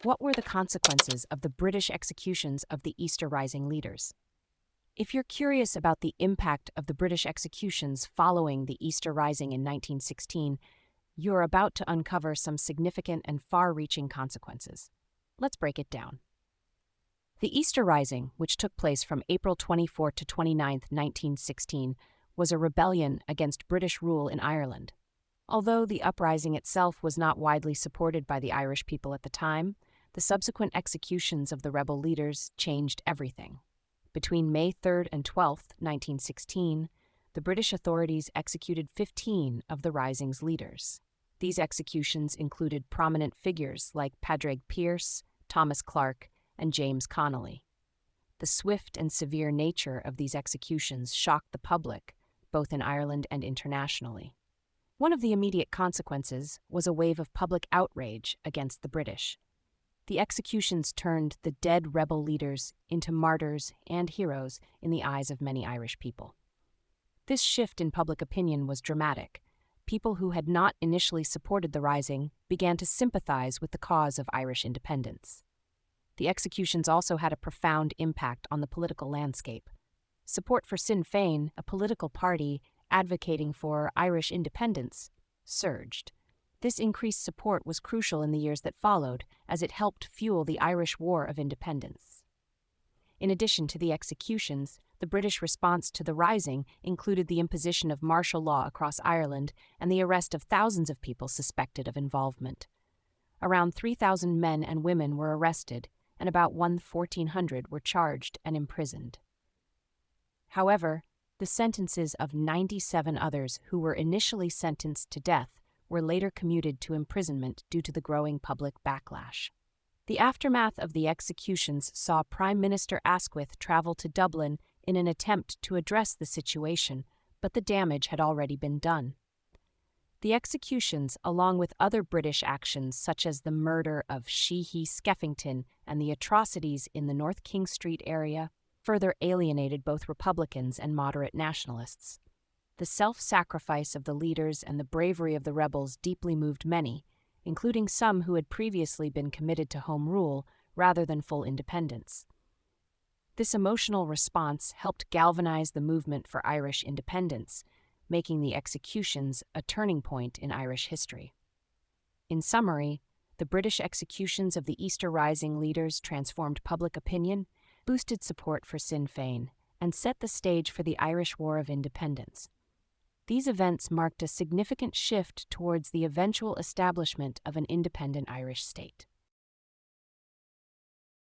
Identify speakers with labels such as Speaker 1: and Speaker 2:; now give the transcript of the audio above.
Speaker 1: What were the consequences of the British executions of the Easter Rising leaders? If you're curious about the impact of the British executions following the Easter Rising in 1916, you're about to uncover some significant and far-reaching consequences. Let's break it down. The Easter Rising, which took place from April 24 to 29, 1916, was a rebellion against British rule in Ireland. Although the uprising itself was not widely supported by the Irish people at the time, the subsequent executions of the rebel leaders changed everything. Between May 3 and 12, 1916, the British authorities executed 15 of the Rising's leaders. These executions included prominent figures like Padraig Pearse, Thomas Clark, and James Connolly. The swift and severe nature of these executions shocked the public, both in Ireland and internationally. One of the immediate consequences was a wave of public outrage against the British. The executions turned the dead rebel leaders into martyrs and heroes in the eyes of many Irish people. This shift in public opinion was dramatic. People who had not initially supported the Rising began to sympathize with the cause of Irish independence. The executions also had a profound impact on the political landscape. Support for Sinn Féin, a political party advocating for Irish independence, surged. This increased support was crucial in the years that followed, as it helped fuel the Irish War of Independence. In addition to the executions, the British response to the Rising included the imposition of martial law across Ireland and the arrest of thousands of people suspected of involvement. Around 3,000 men and women were arrested, and about 1,400 were charged and imprisoned. However, the sentences of 97 others who were initially sentenced to death were later commuted to imprisonment due to the growing public backlash. The aftermath of the executions saw Prime Minister Asquith travel to Dublin in an attempt to address the situation, but the damage had already been done. The executions, along with other British actions such as the murder of Sheehy Skeffington and the atrocities in the North King Street area, further alienated both Republicans and moderate nationalists. The self-sacrifice of the leaders and the bravery of the rebels deeply moved many, including some who had previously been committed to home rule rather than full independence. This emotional response helped galvanize the movement for Irish independence, making the executions a turning point in Irish history. In summary, the British executions of the Easter Rising leaders transformed public opinion, boosted support for Sinn Féin, and set the stage for the Irish War of Independence. These events marked a significant shift towards the eventual establishment of an independent Irish state.